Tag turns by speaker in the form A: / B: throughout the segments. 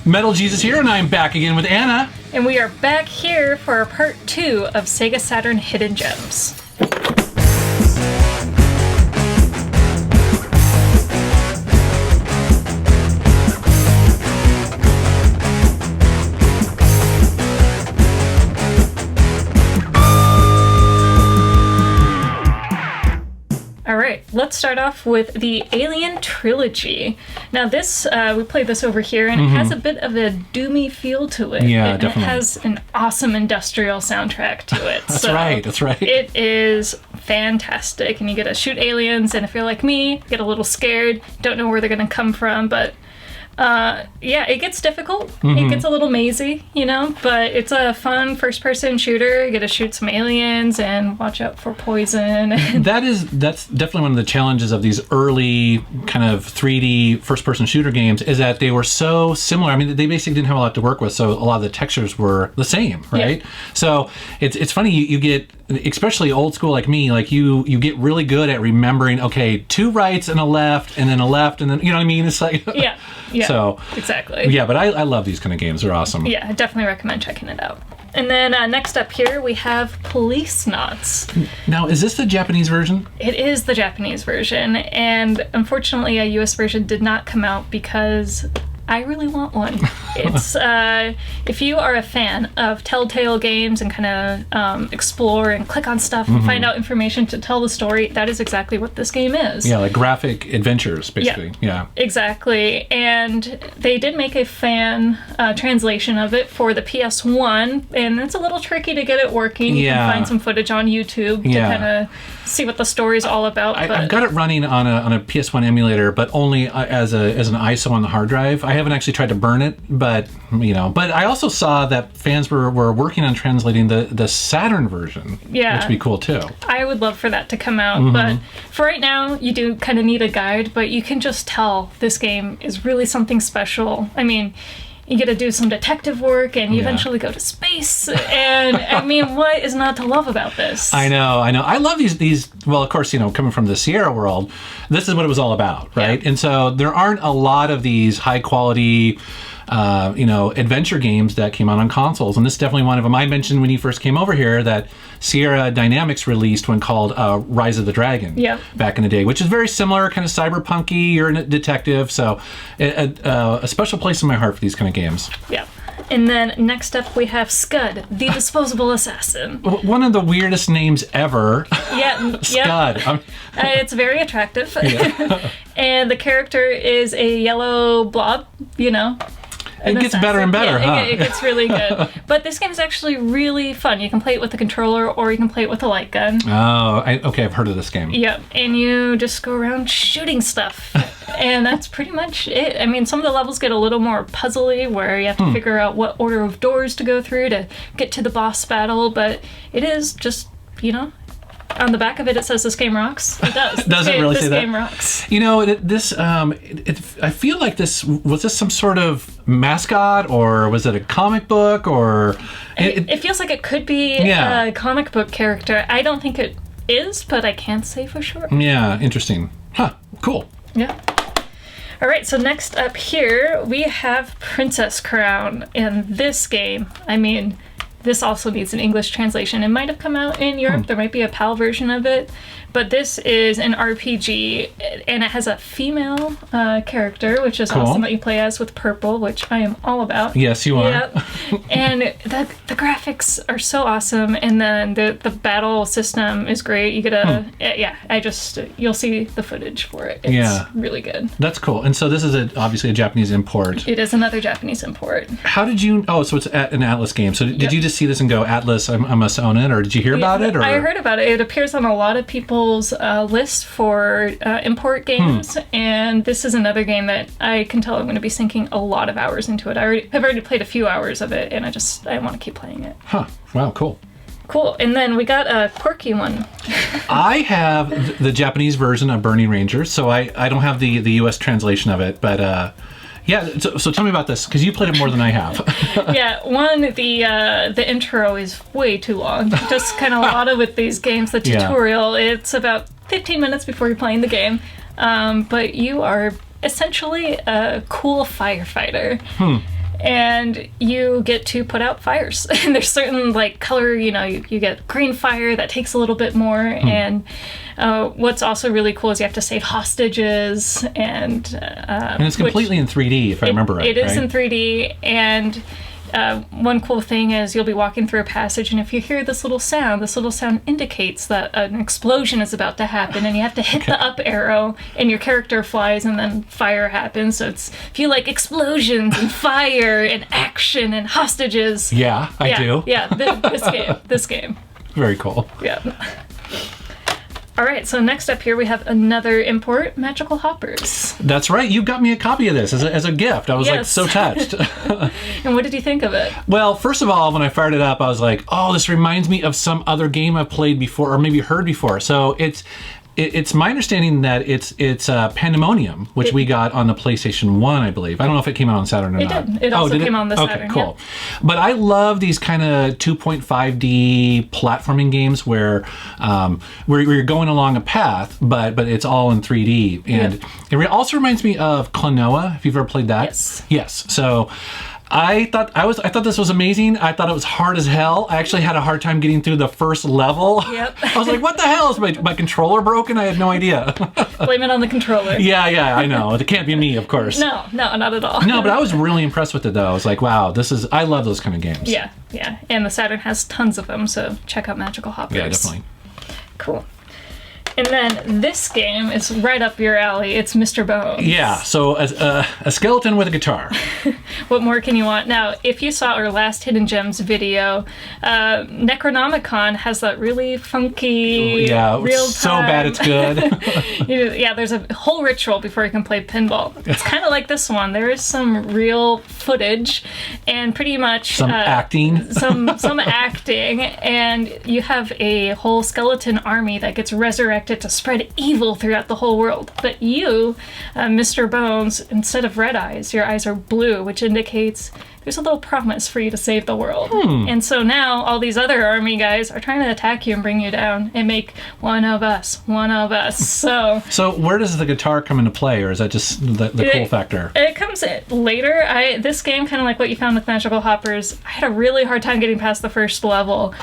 A: Metal Jesus here, and I'm back again with Anna.
B: And we are back here for part 2 of Sega Saturn Hidden Gems. Alright, let's start off with the Alien Trilogy. Now this, we played this over here, and it has a bit of a doomy feel to it.
A: Yeah,
B: and
A: definitely.
B: It has an awesome industrial soundtrack to it.
A: That's right.
B: It is fantastic, and you get to shoot aliens, and if you're like me, get a little scared, don't know where they're going to come from, but yeah, it gets difficult. It gets a little mazy, you know, but it's a fun first-person shooter. You get to shoot some aliens and watch out for poison.
A: That's definitely one of the challenges of these early kind of 3D first-person shooter games, is that they were so similar. I mean, they basically didn't have a lot to work with, so a lot of the textures were the same, right? Yeah. So it's funny, you get, especially old school like me, like you get really good at remembering, okay, 2 rights and a left, and then a left, and then, you know what I mean? It's like...
B: Yeah,
A: so,
B: exactly.
A: Yeah, but I love these kind of games. They're awesome.
B: Yeah, I definitely recommend checking it out. And then next up here, we have Policenauts.
A: Now, is this the Japanese version?
B: It is the Japanese version, and unfortunately a US version did not come out because I really want one. It's, if you are a fan of Telltale games and kind of explore and click on stuff and find out information to tell the story, that is exactly what this game is.
A: Yeah, like graphic adventures, basically. Yeah.
B: Exactly. And they did make a fan translation of it for the PS1, and it's a little tricky to get it working. You can find some footage on YouTube to kind of see what the story's all about.
A: I've got it running on a PS1 emulator, but only as an ISO on the hard drive. I haven't actually tried to burn it, but you know. But I also saw that fans were working on translating the Saturn version, which would be cool too.
B: I would love for that to come out, but for right now, you do kind of need a guide, but you can just tell this game is really something special. I mean, you get to do some detective work, and you eventually go to space, and I mean, what is not to love about this? I know.
A: I love these, well, of course, you know, coming from the Sierra world, this is what it was all about, right? Yeah. And so there aren't a lot of these high quality, you know, adventure games that came out on consoles, and this is definitely one of them. I mentioned when you first came over here that Sierra Dynamics released one called Rise of the Dragon back in the day, which is very similar, kind of cyberpunky. You're a detective, so a special place in my heart for these kind of games.
B: Yeah. And then next up we have Scud, the Disposable Assassin.
A: One of the weirdest names ever.
B: Yeah.
A: Scud.
B: It's very attractive. And the character is a yellow blob, you know.
A: It gets better and better, huh?
B: It gets really good. But this game is actually really fun. You can play it with a controller, or you can play it with a light gun.
A: Oh, okay, I've heard of this game.
B: Yep, and you just go around shooting stuff. And that's pretty much it. I mean, some of the levels get a little more puzzly, where you have to figure out what order of doors to go through to get to the boss battle, but it is just, you know... On the back of it, it says, "This game rocks." It does.
A: Does it really say that?
B: This game rocks.
A: You know, I feel like was this some sort of mascot, or was it a comic book, or...
B: It feels like it could be a comic book character. I don't think it is, but I can't say for sure.
A: Yeah, interesting. Huh, cool.
B: Yeah. All right, so next up here, we have Princess Crown. And this game, I mean... This also needs an English translation. It might have come out in Europe. There might be a PAL version of it. But this is an RPG, and it has a female character, which is awesome, that you play as with purple, which I am all about.
A: Yes, you are.
B: Yep. And the graphics are so awesome, and then the battle system is great. You get you'll see the footage for it. It's really good.
A: That's cool. And so this is obviously a Japanese import.
B: It is another Japanese import.
A: How did you... Oh, so it's an Atlas game. So did you just see this and go, Atlas, I must own it, or did you hear about it? Or?
B: I heard about it. It appears on a lot of people's list for import games, and this is another game that I can tell I'm going to be sinking a lot of hours into it. I've already played a few hours of it, and I want to keep playing it.
A: Huh. Wow, cool.
B: Cool. And then we got a quirky one.
A: I have the Japanese version of Burning Rangers, so I don't have the US translation of it, but yeah, so tell me about this, because you played it more than I have.
B: Yeah, the intro is way too long. Just kind of a lot of with these games, the tutorial, it's about 15 minutes before you're playing the game. But you are essentially a cool firefighter. and you get to put out fires. And there's certain like color, you get green fire that takes a little bit more. And what's also really cool is you have to save hostages, and
A: it's completely in 3D, if I remember right.
B: It is in 3D, and one cool thing is you'll be walking through a passage, and if you hear this little sound indicates that an explosion is about to happen, and you have to hit the up arrow, and your character flies, and then fire happens. So if you like explosions and fire and action and hostages.
A: Yeah, I do.
B: Yeah, this game.
A: Very cool.
B: Yeah. All right, so next up here we have another import, Magical Hoppers.
A: That's right. You got me a copy of this as a gift. I was like so touched.
B: And what did you think of it?
A: Well, first of all, when I fired it up, I was like, oh, this reminds me of some other game I've played before or maybe heard before. So it's my understanding that it's Pandemonium, which we got on the PlayStation 1, I believe. I don't know if it came out on Saturn or not.
B: It did. It also came on the Saturn.
A: Okay, cool. Yeah. But I love these kind of 2.5D platforming games where you're going along a path, but it's all in 3D. And it also reminds me of Klonoa, if you've ever played that. Yes. So I thought this was amazing. I thought it was hard as hell. I actually had a hard time getting through the first level.
B: Yep.
A: I was like, what the hell? Is my controller broken? I had no idea.
B: Blame it on the controller.
A: Yeah, I know. It can't be me, of course.
B: No, not at all.
A: No, but I was really impressed with it, though. I was like, wow, I love those kind of games.
B: Yeah. And the Saturn has tons of them, so check out Magical Hoppers.
A: Yeah, definitely.
B: Cool. And then this game is right up your alley. It's Mr. Bones.
A: Yeah, so a skeleton with a guitar.
B: What more can you want? Now, if you saw our last Hidden Gems video, Necronomicon has that really funky, real-time...
A: so bad it's good.
B: There's a whole ritual before you can play pinball. It's kind of like this one. There is some real footage and pretty much...
A: Some acting.
B: Some acting, and you have a whole skeleton army that gets resurrected to spread evil throughout the whole world. But you, Mr. Bones, instead of red eyes, your eyes are blue, which indicates there's a little promise for you to save the world. And so now all these other army guys are trying to attack you and bring you down and make one of us. So
A: where does the guitar come into play, or is that just the cool factor?
B: It comes in later. This game, kind of like what you found with Magical Hoppers, I had a really hard time getting past the first level.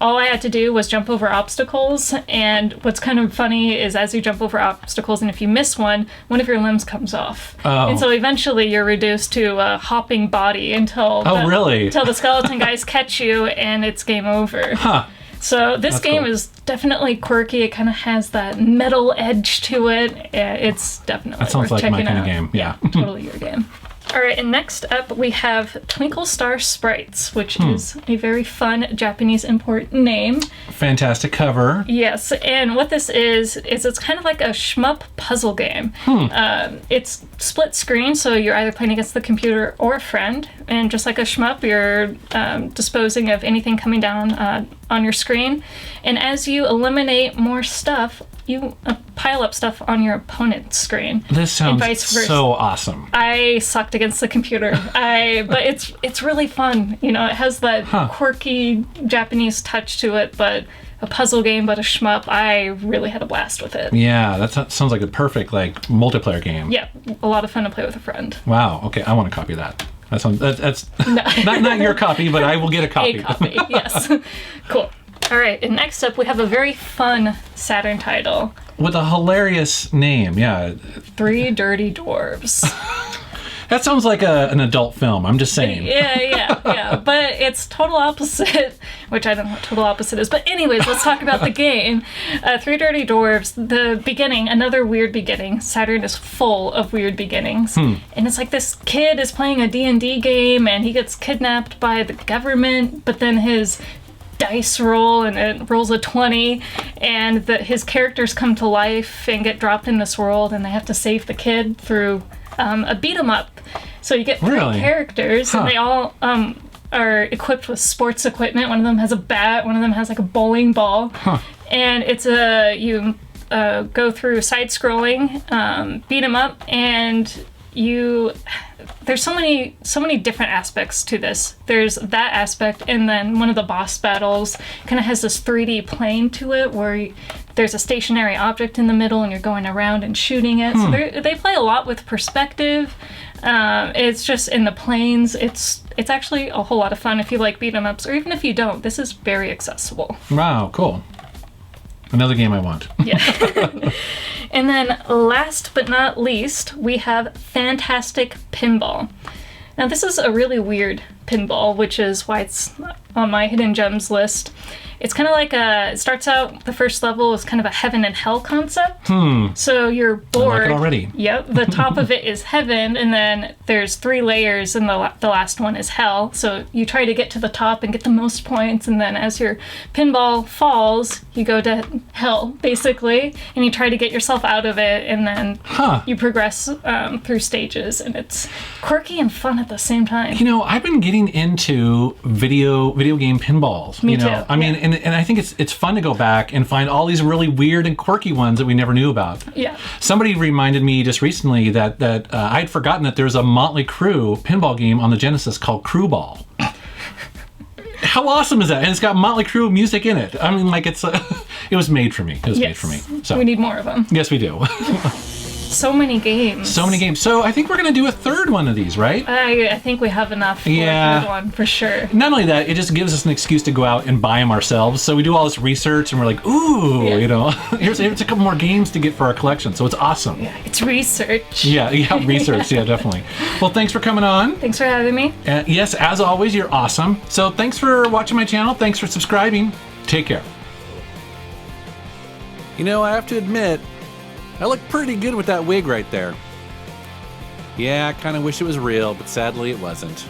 B: All I had to do was jump over obstacles, and what's kind of funny is as you jump over obstacles, and if you miss one of your limbs comes off. And so eventually you're reduced to a hopping body until the skeleton guys catch you, and it's game over. So this game is definitely quirky. It kind of has that metal edge to it. It's definitely worth checking out.
A: That sounds like my kind of game. Yeah.
B: Totally your game. All right, and next up we have Twinkle Star Sprites, which is a very fun Japanese import name.
A: Fantastic cover.
B: Yes, and what this is it's kind of like a shmup puzzle game. It's split screen, so you're either playing against the computer or a friend, and just like a shmup, you're disposing of anything coming down on your screen. And as you eliminate more stuff, you pile up stuff on your opponent's screen.
A: This sounds so awesome.
B: I sucked against the computer. But it's really fun. It has that quirky Japanese touch to it, but a puzzle game, but a shmup. I really had a blast with it.
A: Yeah, that sounds like a perfect multiplayer game.
B: Yeah, a lot of fun to play with a friend.
A: Wow. Okay, I want to copy that. That's not your copy, but I will get a copy.
B: A copy, yes. Cool. All right, and next up we have a very fun Saturn title.
A: With a hilarious name, yeah.
B: Three Dirty Dwarves.
A: That sounds like an adult film, I'm just saying.
B: Yeah. But it's total opposite, which I don't know what total opposite is. But anyways, let's talk about the game. Three Dirty Dwarves, the beginning, another weird beginning. Saturn is full of weird beginnings. And it's like this kid is playing a D&D game, and he gets kidnapped by the government, but then his dice roll and it rolls a 20, and his characters come to life and get dropped in this world, and they have to save the kid through a beat 'em up. So you get three characters, and they all are equipped with sports equipment. One of them has a bat, one of them has like a bowling ball, and it's you go through side-scrolling beat 'em up, and there's so many different aspects to this. There's that aspect, and then one of the boss battles kind of has this 3D plane to it where there's a stationary object in the middle and you're going around and shooting it. So they play a lot with perspective. It's just in the plains. It's actually a whole lot of fun if you like beat 'em ups, or even if you don't. This is very accessible.
A: Wow, cool. Another game I want.
B: Yeah. And then last but not least, we have Fantastic Pinball. Now this is a really weird pinball, which is why it's on my hidden gems list. It's kind of like it starts out, the first level is kind of a heaven and hell concept. So you're bored.
A: I like it already.
B: Yep. The top of it is heaven, and then there's 3 layers, and the last one is hell. So you try to get to the top and get the most points, and then as your pinball falls, you go to hell, basically, and you try to get yourself out of it, and then you progress through stages, and it's quirky and fun at the same time.
A: You know, I've been getting into video game pinballs.
B: Me
A: you know?
B: too,
A: I mean,
B: yeah.
A: and I think it's fun to go back and find all these really weird and quirky ones that we never knew about.
B: Yeah.
A: Somebody reminded me just recently that I'd forgotten that there's a Motley Crue pinball game on the Genesis called Crew Ball. How awesome is that? And it's got Motley Crue music in it. I mean, like it was made for me. It was made for me. So
B: we need more of them.
A: yes, we do.
B: So many games.
A: So many games. So I think we're going to do a third one of these, right?
B: I think we have enough for a third one, for sure.
A: Not only that, it just gives us an excuse to go out and buy them ourselves. So we do all this research, and we're like, ooh, you know, here's a couple more games to get for our collection. So it's awesome.
B: Yeah, it's research.
A: Yeah, research. Yeah, definitely. Well, thanks for coming on.
B: Thanks for having me.
A: Yes, as always, you're awesome. So thanks for watching my channel. Thanks for subscribing. Take care. You know, I have to admit, I look pretty good with that wig right there. Yeah, I kind of wish it was real, but sadly it wasn't.